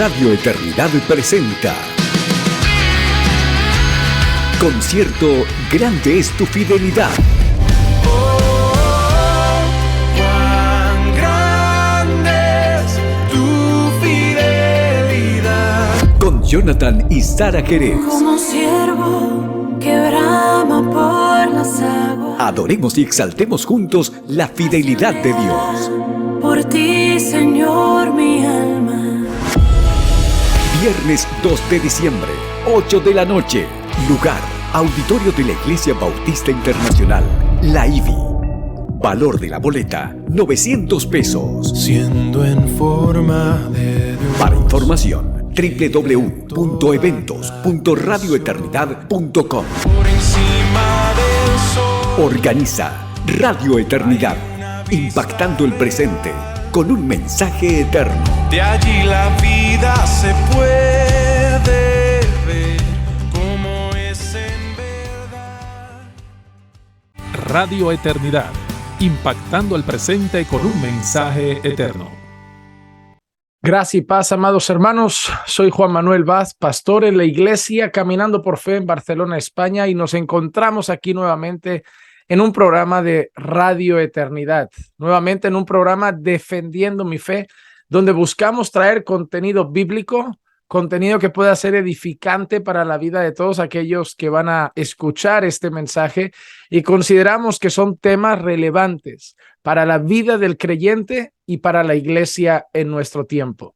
Radio Eternidad presenta Concierto Grande es tu fidelidad. Cuán grande es tu fidelidad. Con Jonathan y Sara Jerez. Como siervo que brama por las aguas. Adoremos y exaltemos juntos la fidelidad de Dios. Por ti, Señor, mi alma. Viernes 2 de diciembre, 8 de la noche. Lugar: Auditorio de la Iglesia Bautista Internacional, la IBI. Valor de la boleta: 900 pesos. Siendo en forma de Dios. Para información, www.eventos.radioeternidad.com. Por encima del sol. Organiza Radio Eternidad, impactando el presente con un mensaje eterno. De allí la vida se puede ver como es en verdad. Radio Eternidad, impactando el presente con un mensaje eterno. Gracia y paz, amados hermanos. Soy Juan Manuel Vaz, pastor en la iglesia Caminando por Fe en Barcelona, España, y nos encontramos aquí nuevamente en un programa de Radio Eternidad, nuevamente en un programa Defendiendo mi Fe, donde buscamos traer contenido bíblico, contenido que pueda ser edificante para la vida de todos aquellos que van a escuchar este mensaje, y consideramos que son temas relevantes para la vida del creyente y para la iglesia en nuestro tiempo.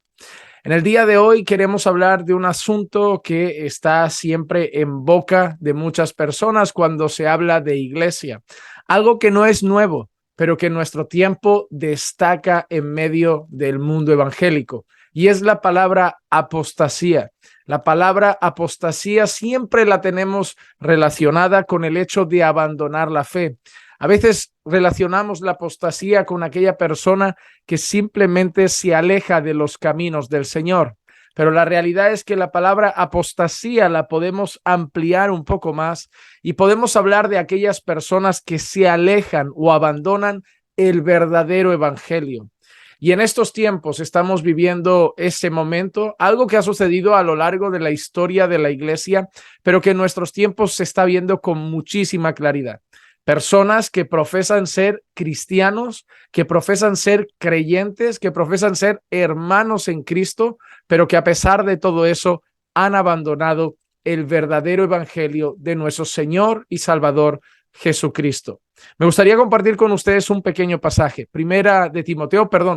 En el día de hoy queremos hablar de un asunto que está siempre en boca de muchas personas cuando se habla de iglesia. Algo que no es nuevo, pero que en nuestro tiempo destaca en medio del mundo evangélico. Y es la palabra apostasía. La palabra apostasía siempre la tenemos relacionada con el hecho de abandonar la fe. A veces relacionamos la apostasía con aquella persona que simplemente se aleja de los caminos del Señor. Pero la realidad es que la palabra apostasía la podemos ampliar un poco más y podemos hablar de aquellas personas que se alejan o abandonan el verdadero evangelio. Y en estos tiempos estamos viviendo ese momento, algo que ha sucedido a lo largo de la historia de la iglesia, pero que en nuestros tiempos se está viendo con muchísima claridad. Personas que profesan ser cristianos, que profesan ser creyentes, que profesan ser hermanos en Cristo, pero que a pesar de todo eso han abandonado el verdadero evangelio de nuestro Señor y Salvador Jesucristo. Me gustaría compartir con ustedes un pequeño pasaje.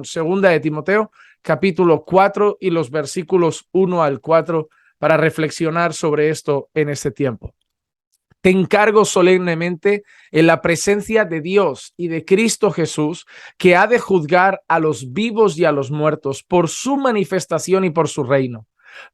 Segunda de Timoteo, capítulo 4 y los versículos 1 al 4 para reflexionar sobre esto en este tiempo. Te encargo solemnemente en la presencia de Dios y de Cristo Jesús, que ha de juzgar a los vivos y a los muertos por su manifestación y por su reino.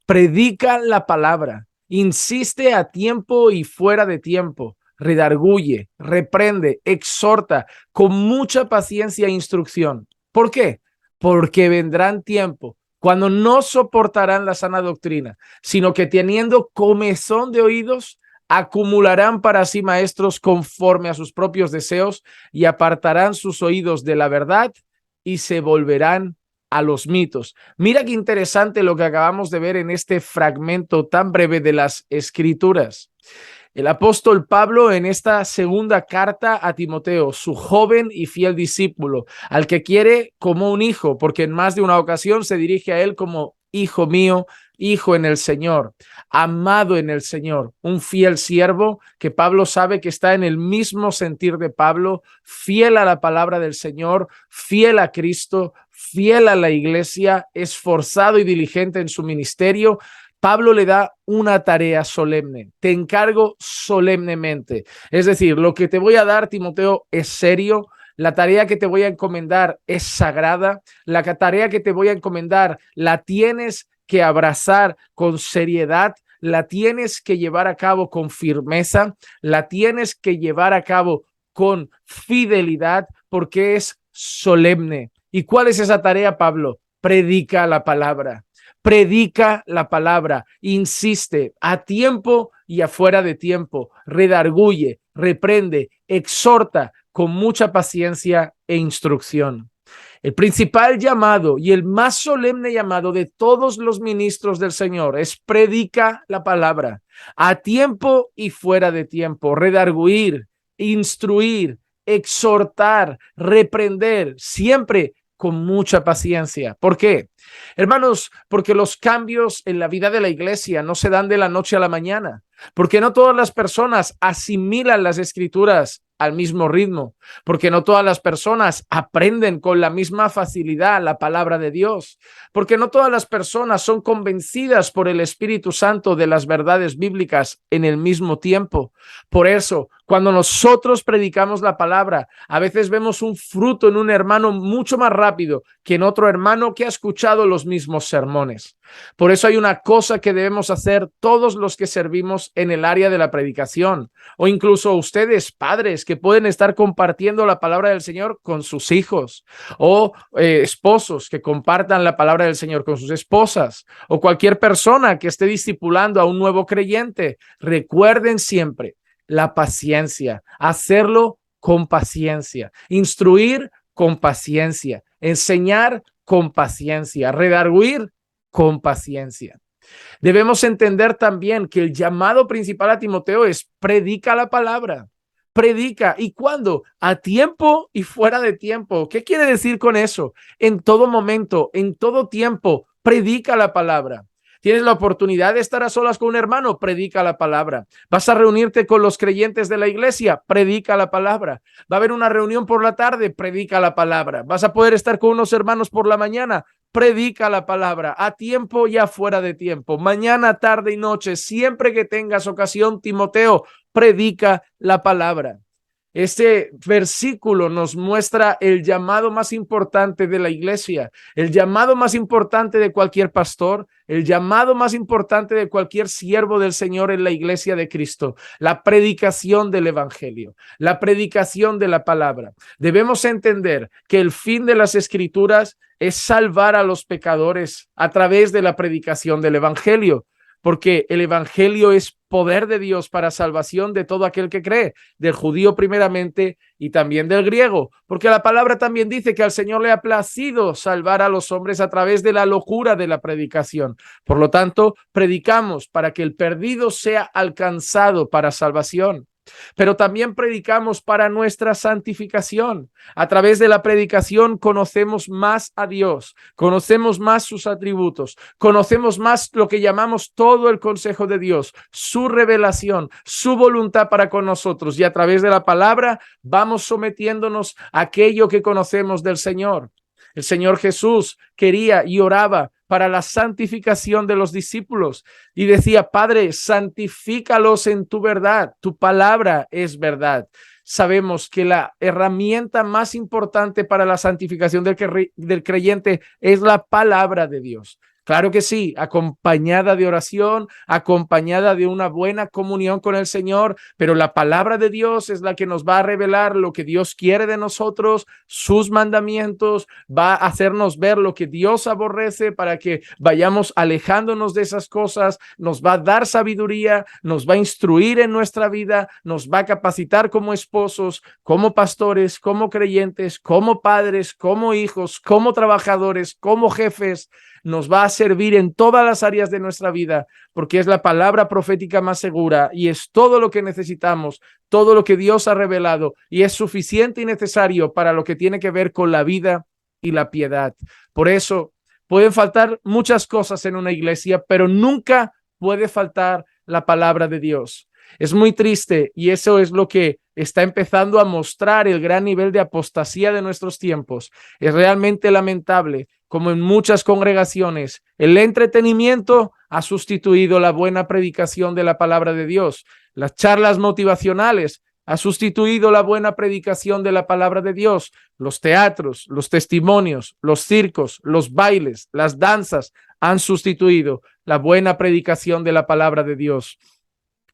Predica la palabra, insiste a tiempo y fuera de tiempo, redarguye, reprende, exhorta con mucha paciencia e instrucción. ¿Por qué? Porque vendrán tiempos cuando no soportarán la sana doctrina, sino que teniendo comezón de oídos, acumularán para sí maestros conforme a sus propios deseos y apartarán sus oídos de la verdad y se volverán a los mitos. Mira qué interesante lo que acabamos de ver en este fragmento tan breve de las Escrituras. El apóstol Pablo, en esta segunda carta a Timoteo, su joven y fiel discípulo, al que quiere como un hijo, porque en más de una ocasión se dirige a él como hijo mío, hijo en el Señor, amado en el Señor, un fiel siervo que Pablo sabe que está en el mismo sentir de Pablo, fiel a la palabra del Señor, fiel a Cristo, fiel a la iglesia, esforzado y diligente en su ministerio. Pablo le da una tarea solemne. Te encargo solemnemente. Es decir, lo que te voy a dar, Timoteo, es serio. La tarea que te voy a encomendar es sagrada. La tarea que te voy a encomendar la tienes que abrazar con seriedad. La tienes que llevar a cabo con firmeza. La tienes que llevar a cabo con fidelidad porque es solemne. ¿Y cuál es esa tarea, Pablo? Predica la palabra. Predica la palabra, insiste a tiempo y afuera de tiempo, redarguye, reprende, exhorta con mucha paciencia e instrucción. El principal llamado y el más solemne llamado de todos los ministros del Señor es predica la palabra a tiempo y fuera de tiempo, redarguir, instruir, exhortar, reprender, siempre con mucha paciencia. ¿Por qué? Hermanos, porque los cambios en la vida de la iglesia no se dan de la noche a la mañana, porque no todas las personas asimilan las escrituras al mismo ritmo, porque no todas las personas aprenden con la misma facilidad la palabra de Dios, porque no todas las personas son convencidas por el Espíritu Santo de las verdades bíblicas en el mismo tiempo. Por eso, cuando nosotros predicamos la palabra, a veces vemos un fruto en un hermano mucho más rápido que en otro hermano que ha escuchado los mismos sermones. Por eso hay una cosa que debemos hacer todos los que servimos en el área de la predicación, o incluso ustedes, padres, que pueden estar compartiendo la palabra del Señor con sus hijos, o esposos que compartan la palabra del Señor con sus esposas, o cualquier persona que esté discipulando a un nuevo creyente. Recuerden siempre la paciencia, hacerlo con paciencia, instruir con paciencia, enseñar con paciencia, redarguir con paciencia. Debemos entender también que el llamado principal a Timoteo es predica la palabra. Predica. ¿Y cuándo? A tiempo y fuera de tiempo. ¿Qué quiere decir con eso? En todo momento, en todo tiempo, predica la palabra. Tienes la oportunidad de estar a solas con un hermano, predica la palabra. Vas a reunirte con los creyentes de la iglesia, predica la palabra. Va a haber una reunión por la tarde, predica la palabra. Vas a poder estar con unos hermanos por la mañana, predica la palabra, a tiempo y afuera de tiempo, mañana, tarde y noche, siempre que tengas ocasión, Timoteo, predica la palabra. Este versículo nos muestra el llamado más importante de la iglesia, el llamado más importante de cualquier pastor, el llamado más importante de cualquier siervo del Señor en la iglesia de Cristo, la predicación del evangelio, la predicación de la palabra. Debemos entender que el fin de las escrituras es salvar a los pecadores a través de la predicación del evangelio, porque el evangelio es poder de Dios para salvación de todo aquel que cree, del judío primeramente y también del griego, porque la palabra también dice que al Señor le ha placido salvar a los hombres a través de la locura de la predicación. Por lo tanto, predicamos para que el perdido sea alcanzado para salvación. Pero también predicamos para nuestra santificación. A través de la predicación conocemos más a Dios, conocemos más sus atributos, conocemos más lo que llamamos todo el consejo de Dios, su revelación, su voluntad para con nosotros, y a través de la palabra vamos sometiéndonos a aquello que conocemos del Señor. El Señor Jesús quería y oraba para la santificación de los discípulos y decía: Padre, santifícalos en tu verdad, tu palabra es verdad. Sabemos que la herramienta más importante para la santificación del creyente es la palabra de Dios. Claro que sí, acompañada de oración, acompañada de una buena comunión con el Señor, pero la palabra de Dios es la que nos va a revelar lo que Dios quiere de nosotros, sus mandamientos, va a hacernos ver lo que Dios aborrece para que vayamos alejándonos de esas cosas, nos va a dar sabiduría, nos va a instruir en nuestra vida, nos va a capacitar como esposos, como pastores, como creyentes, como padres, como hijos, como trabajadores, como jefes. Nos va a servir en todas las áreas de nuestra vida, porque es la palabra profética más segura y es todo lo que necesitamos, todo lo que Dios ha revelado, y es suficiente y necesario para lo que tiene que ver con la vida y la piedad. Por eso pueden faltar muchas cosas en una iglesia, pero nunca puede faltar la palabra de Dios. Es muy triste, y eso es lo que está empezando a mostrar el gran nivel de apostasía de nuestros tiempos. Es realmente lamentable como en muchas congregaciones el entretenimiento ha sustituido la buena predicación de la palabra de Dios. Las charlas motivacionales ha sustituido la buena predicación de la palabra de Dios. Los teatros, los testimonios, los circos, los bailes, las danzas han sustituido la buena predicación de la palabra de Dios.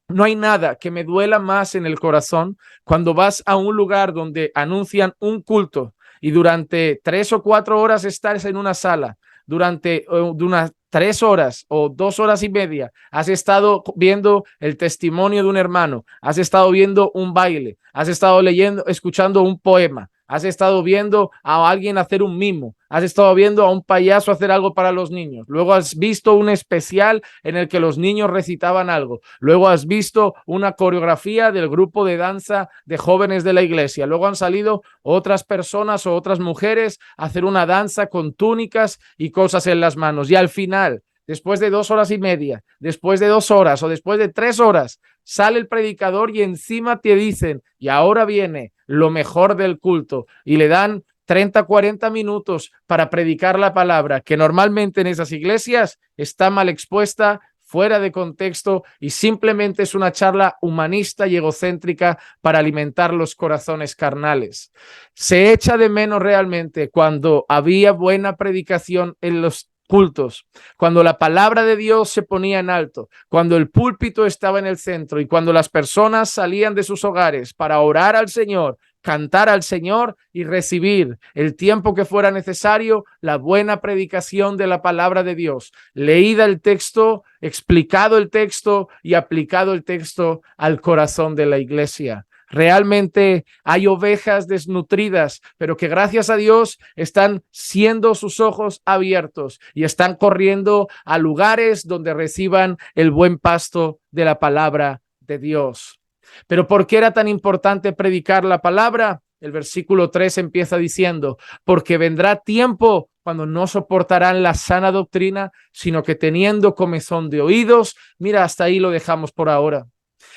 No hay nada que me duela más en el corazón cuando vas a un lugar donde anuncian un culto y durante 3 o 4 horas estás en una sala, durante unas 3 horas o 2 horas y media has estado viendo el testimonio de un hermano, has estado viendo un baile, has estado leyendo, escuchando un poema, has estado viendo a alguien hacer un mimo, has estado viendo a un payaso hacer algo para los niños, luego has visto un especial en el que los niños recitaban algo, luego has visto una coreografía del grupo de danza de jóvenes de la iglesia, luego han salido otras personas o otras mujeres a hacer una danza con túnicas y cosas en las manos, y al final, después de 2 horas y media, después de 2 horas o después de 3 horas, sale el predicador y encima te dicen, y ahora viene lo mejor del culto, y le dan 30, 40 minutos para predicar la palabra, que normalmente en esas iglesias está mal expuesta, fuera de contexto, y simplemente es una charla humanista y egocéntrica para alimentar los corazones carnales. Se echa de menos realmente cuando había buena predicación en los cultos, cuando la palabra de Dios se ponía en alto, cuando el púlpito estaba en el centro y cuando las personas salían de sus hogares para orar al Señor, cantar al Señor y recibir el tiempo que fuera necesario, la buena predicación de la palabra de Dios, leída el texto, explicado el texto y aplicado el texto al corazón de la iglesia. Realmente hay ovejas desnutridas, pero que gracias a Dios están siendo sus ojos abiertos y están corriendo a lugares donde reciban el buen pasto de la palabra de Dios. Pero ¿por qué era tan importante predicar la palabra? El versículo 3 empieza diciendo, porque vendrá tiempo cuando no soportarán la sana doctrina, sino que teniendo comezón de oídos, mira, hasta ahí lo dejamos por ahora.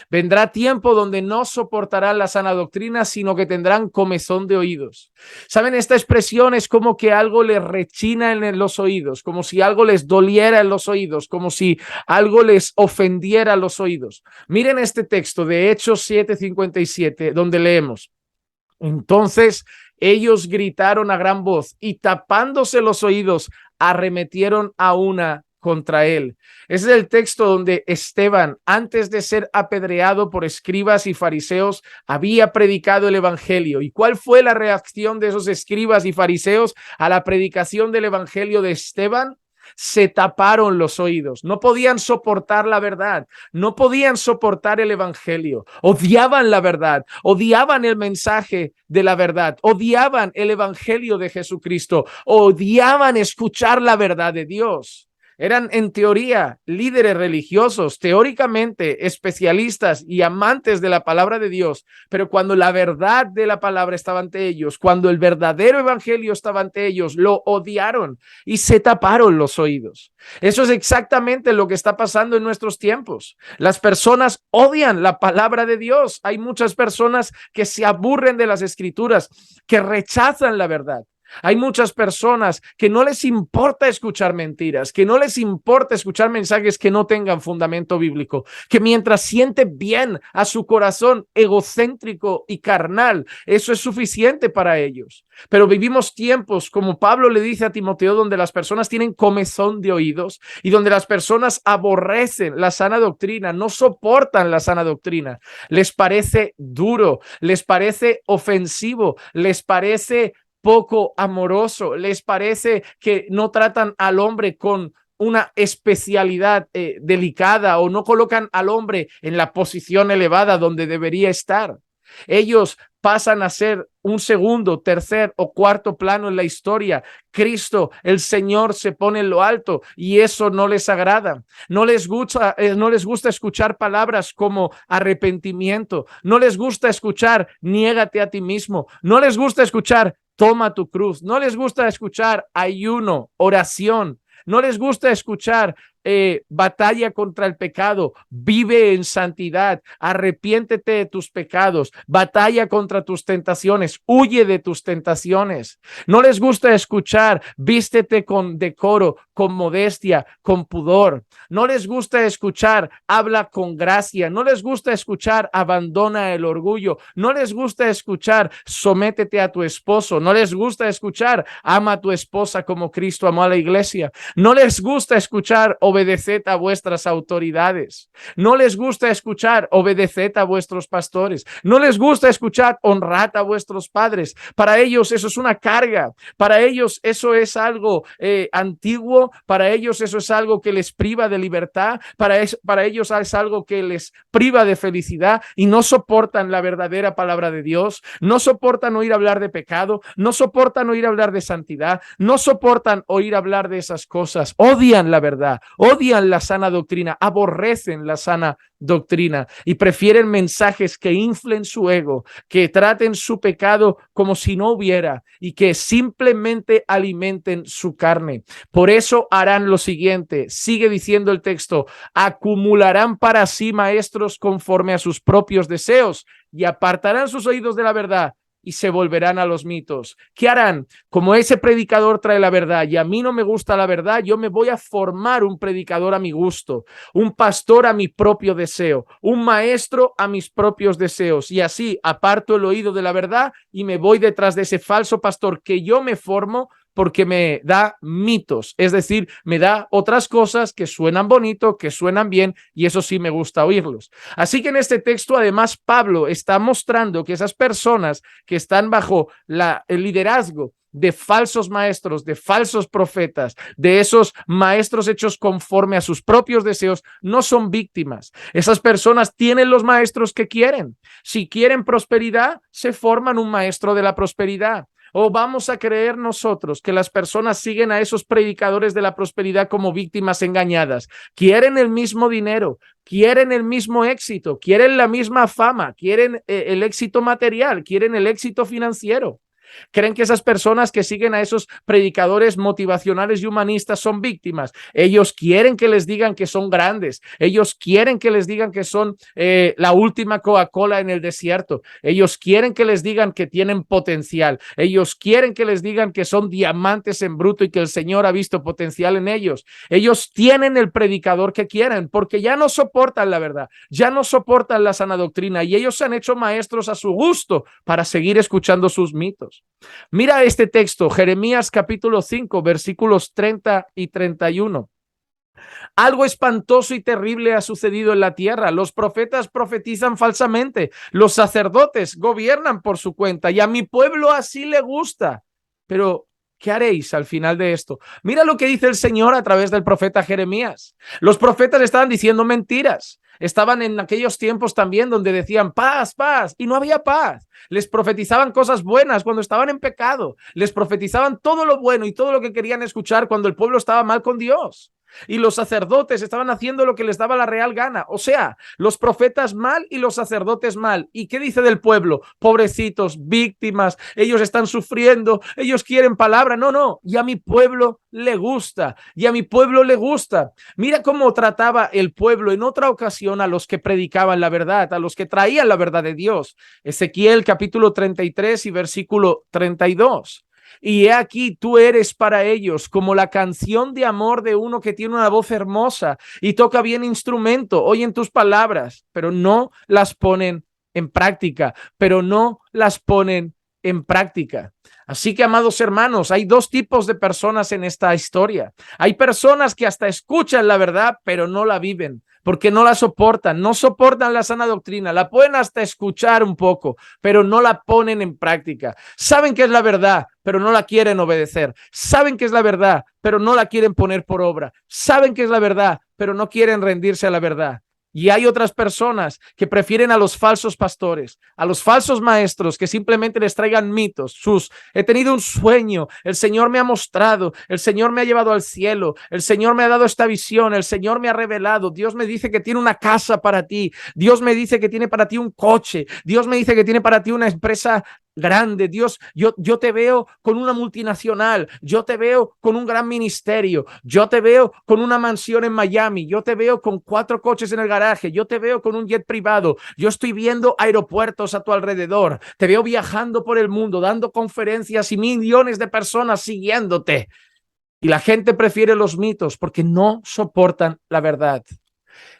Vendrá tiempo donde no soportarán la sana doctrina, sino que tendrán comezón de oídos. ¿Saben? Esta expresión es como que algo les rechina en los oídos, como si algo les doliera en los oídos, como si algo les ofendiera los oídos. Miren este texto de Hechos 7:57, donde leemos. Entonces ellos gritaron a gran voz y tapándose los oídos, arremetieron a una contra él. Ese es el texto donde Esteban, antes de ser apedreado por escribas y fariseos, había predicado el evangelio. ¿Y cuál fue la reacción de esos escribas y fariseos a la predicación del evangelio de Esteban? Se taparon los oídos, no podían soportar la verdad, no podían soportar el evangelio, odiaban la verdad, odiaban el mensaje de la verdad, odiaban el evangelio de Jesucristo, odiaban escuchar la verdad de Dios. Eran en teoría líderes religiosos, teóricamente especialistas y amantes de la palabra de Dios, pero cuando la verdad de la palabra estaba ante ellos, cuando el verdadero evangelio estaba ante ellos, lo odiaron y se taparon los oídos. Eso es exactamente lo que está pasando en nuestros tiempos. Las personas odian la palabra de Dios. Hay muchas personas que se aburren de las escrituras, que rechazan la verdad. Hay muchas personas que no les importa escuchar mentiras, que no les importa escuchar mensajes que no tengan fundamento bíblico, que mientras siente bien a su corazón egocéntrico y carnal, eso es suficiente para ellos. Pero vivimos tiempos, como Pablo le dice a Timoteo, donde las personas tienen comezón de oídos y donde las personas aborrecen la sana doctrina, no soportan la sana doctrina. Les parece duro, les parece ofensivo, les parece poco amoroso, les parece que no tratan al hombre con una especialidad delicada o no colocan al hombre en la posición elevada donde debería estar. Ellos pasan a ser un segundo, tercer o cuarto plano en la historia. Cristo, el Señor, se pone en lo alto y eso no les agrada. No les gusta escuchar palabras como arrepentimiento. No les gusta escuchar niégate a ti mismo. No les gusta escuchar toma tu cruz. No les gusta escuchar ayuno, oración. No les gusta escuchar batalla contra el pecado, vive en santidad, arrepiéntete de tus pecados, batalla contra tus tentaciones, huye de tus tentaciones. No les gusta escuchar vístete con decoro, con modestia, con pudor. No les gusta escuchar habla con gracia. No les gusta escuchar abandona el orgullo. No les gusta escuchar sométete a tu esposo. No les gusta escuchar ama a tu esposa como Cristo amó a la iglesia. No les gusta escuchar obedeced a vuestras autoridades. No les gusta escuchar, obedeced a vuestros pastores. No les gusta escuchar, honrad a vuestros padres. Para ellos eso es una carga. Para ellos eso es algo antiguo. Para ellos eso es algo que les priva de libertad. Para ellos es algo que les priva de felicidad y no soportan la verdadera palabra de Dios. No soportan oír hablar de pecado. No soportan oír hablar de santidad. No soportan oír hablar de esas cosas. Odian la verdad. Odian la sana doctrina. Aborrecen la sana doctrina y prefieren mensajes que inflen su ego, que traten su pecado como si no hubiera y que simplemente alimenten su carne. Por eso harán lo siguiente, sigue diciendo el texto: acumularán para sí maestros conforme a sus propios deseos y apartarán sus oídos de la verdad y se volverán a los mitos. ¿Qué harán? Como ese predicador trae la verdad y a mí no me gusta la verdad, yo me voy a formar un predicador a mi gusto, un pastor a mi propio deseo, un maestro a mis propios deseos, y así aparto el oído de la verdad y me voy detrás de ese falso pastor que yo me formo porque me da mitos, es decir, me da otras cosas que suenan bonito, que suenan bien, y eso sí me gusta oírlos. Así que en este texto, además, Pablo está mostrando que esas personas que están bajo el liderazgo de falsos maestros, de falsos profetas, de esos maestros hechos conforme a sus propios deseos, no son víctimas. Esas personas tienen los maestros que quieren. Si quieren prosperidad, se forman un maestro de la prosperidad. ¿O vamos a creer nosotros que las personas siguen a esos predicadores de la prosperidad como víctimas engañadas? Quieren el mismo dinero, quieren el mismo éxito, quieren la misma fama, quieren el éxito material, quieren el éxito financiero. ¿Creen que esas personas que siguen a esos predicadores motivacionales y humanistas son víctimas? Ellos quieren que les digan que son grandes. Ellos quieren que les digan que son la última Coca-Cola en el desierto. Ellos quieren que les digan que tienen potencial. Ellos quieren que les digan que son diamantes en bruto y que el Señor ha visto potencial en ellos. Ellos tienen el predicador que quieren porque ya no soportan la verdad, ya no soportan la sana doctrina y ellos se han hecho maestros a su gusto para seguir escuchando sus mitos. Mira este texto, Jeremías capítulo 5, versículos 30 y 31. Algo espantoso y terrible ha sucedido en la tierra. Los profetas profetizan falsamente. Los sacerdotes gobiernan por su cuenta y a mi pueblo así le gusta. Pero ¿qué haréis al final de esto? Mira lo que dice el Señor a través del profeta Jeremías. Los profetas estaban diciendo mentiras. Estaban en aquellos tiempos también donde decían paz, paz, y no había paz. Les profetizaban cosas buenas cuando estaban en pecado. Les profetizaban todo lo bueno y todo lo que querían escuchar cuando el pueblo estaba mal con Dios. Y los sacerdotes estaban haciendo lo que les daba la real gana. O sea, los profetas mal y los sacerdotes mal. ¿Y qué dice del pueblo? Pobrecitos, víctimas, ellos están sufriendo, ellos quieren palabra. No, no, y a mi pueblo le gusta, y a mi pueblo le gusta. Mira cómo trataba el pueblo en otra ocasión a los que predicaban la verdad, a los que traían la verdad de Dios. Ezequiel capítulo 33 y versículo 32. Y he aquí, tú eres para ellos como la canción de amor de uno que tiene una voz hermosa y toca bien instrumento, oyen tus palabras, pero no las ponen en práctica, Así que, amados hermanos, hay dos tipos de personas en esta historia. Hay personas que hasta escuchan la verdad, pero no la viven, porque no la soportan, no soportan la sana doctrina, la pueden hasta escuchar un poco, pero no la ponen en práctica. Saben que es la verdad, pero no la quieren obedecer. Saben que es la verdad, pero no la quieren poner por obra. Saben que es la verdad, pero no quieren rendirse a la verdad. Y hay otras personas que prefieren a los falsos pastores, a los falsos maestros que simplemente les traigan mitos. He tenido un sueño, el Señor me ha mostrado, el Señor me ha llevado al cielo, el Señor me ha dado esta visión, el Señor me ha revelado, Dios me dice que tiene una casa para ti, Dios me dice que tiene para ti un coche, Dios me dice que tiene para ti una empresa grande. Dios, yo te veo con una multinacional, yo te veo con un gran ministerio, yo te veo con una mansión en Miami, yo te veo con 4 coches en el garaje, yo te veo con un jet privado, yo estoy viendo aeropuertos a tu alrededor, te veo viajando por el mundo, dando conferencias y millones de personas siguiéndote. Y la gente prefiere los mitos porque no soportan la verdad.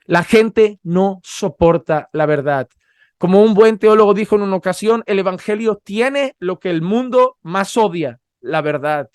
La gente no soporta la verdad. Como un buen teólogo dijo en una ocasión, el evangelio tiene lo que el mundo más odia, la verdad.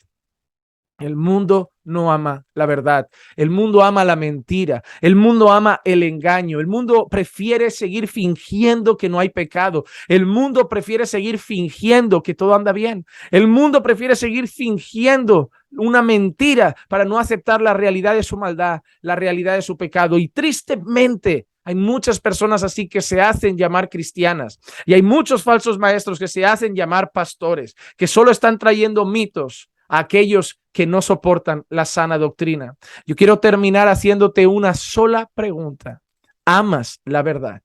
El mundo no ama la verdad. El mundo ama la mentira. El mundo ama el engaño. El mundo prefiere seguir fingiendo que no hay pecado. El mundo prefiere seguir fingiendo que todo anda bien. El mundo prefiere seguir fingiendo una mentira para no aceptar la realidad de su maldad, la realidad de su pecado. Y tristemente, hay muchas personas así que se hacen llamar cristianas y hay muchos falsos maestros que se hacen llamar pastores, que solo están trayendo mitos a aquellos que no soportan la sana doctrina. Yo quiero terminar haciéndote una sola pregunta. ¿Amas la verdad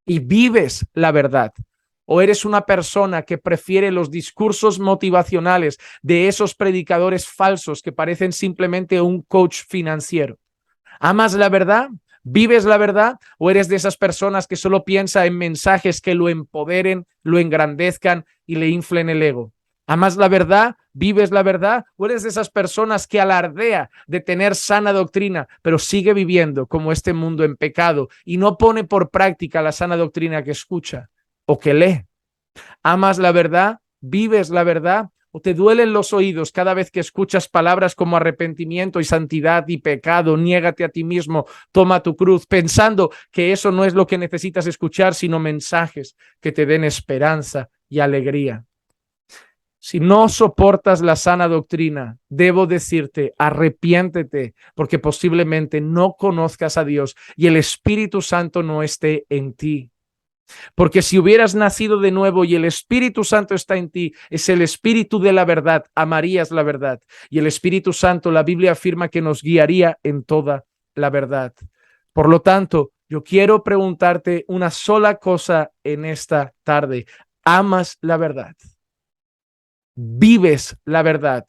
y vives la verdad? ¿O eres una persona que prefiere los discursos motivacionales de esos predicadores falsos que parecen simplemente un coach financiero? ¿Amas la verdad? ¿Vives la verdad? ¿O eres de esas personas que solo piensa en mensajes que lo empoderen, lo engrandezcan y le inflen el ego? ¿Amas la verdad? ¿Vives la verdad? ¿O eres de esas personas que alardea de tener sana doctrina, pero sigue viviendo como este mundo en pecado y no pone por práctica la sana doctrina que escucha o que lee? ¿Amas la verdad? ¿Vives la verdad? ¿O te duelen los oídos cada vez que escuchas palabras como arrepentimiento y santidad y pecado, niégate a ti mismo, toma tu cruz, pensando que eso no es lo que necesitas escuchar, sino mensajes que te den esperanza y alegría? Si no soportas la sana doctrina, debo decirte, arrepiéntete, porque posiblemente no conozcas a Dios y el Espíritu Santo no esté en ti. Porque si hubieras nacido de nuevo y el Espíritu Santo está en ti, es el Espíritu de la verdad, amarías la verdad. Y el Espíritu Santo, la Biblia afirma que nos guiaría en toda la verdad. Por lo tanto, yo quiero preguntarte una sola cosa en esta tarde. ¿Amas la verdad? ¿Vives la verdad?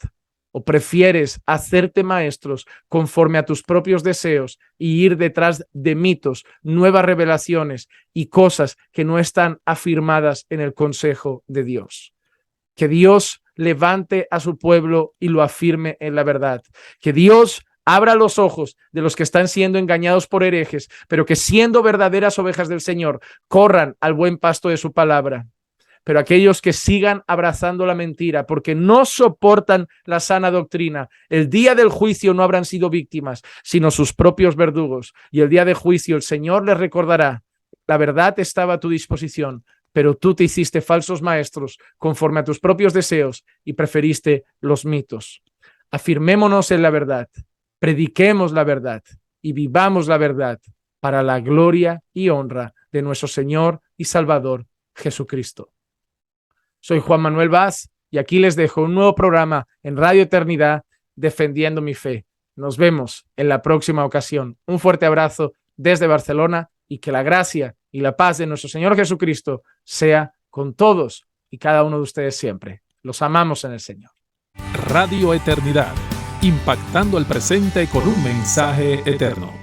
¿O prefieres hacerte maestros conforme a tus propios deseos y ir detrás de mitos, nuevas revelaciones y cosas que no están afirmadas en el consejo de Dios? Que Dios levante a su pueblo y lo afirme en la verdad. Que Dios abra los ojos de los que están siendo engañados por herejes, pero que siendo verdaderas ovejas del Señor, corran al buen pasto de su palabra. Pero aquellos que sigan abrazando la mentira porque no soportan la sana doctrina, el día del juicio no habrán sido víctimas, sino sus propios verdugos. Y el día de juicio el Señor les recordará, la verdad estaba a tu disposición, pero tú te hiciste falsos maestros conforme a tus propios deseos y preferiste los mitos. Afirmémonos en la verdad, prediquemos la verdad y vivamos la verdad para la gloria y honra de nuestro Señor y Salvador Jesucristo. Soy Juan Manuel Vaz y aquí les dejo un nuevo programa en Radio Eternidad, Defendiendo mi Fe. Nos vemos en la próxima ocasión. Un fuerte abrazo desde Barcelona y que la gracia y la paz de nuestro Señor Jesucristo sea con todos y cada uno de ustedes siempre. Los amamos en el Señor. Radio Eternidad, impactando el presente con un mensaje eterno.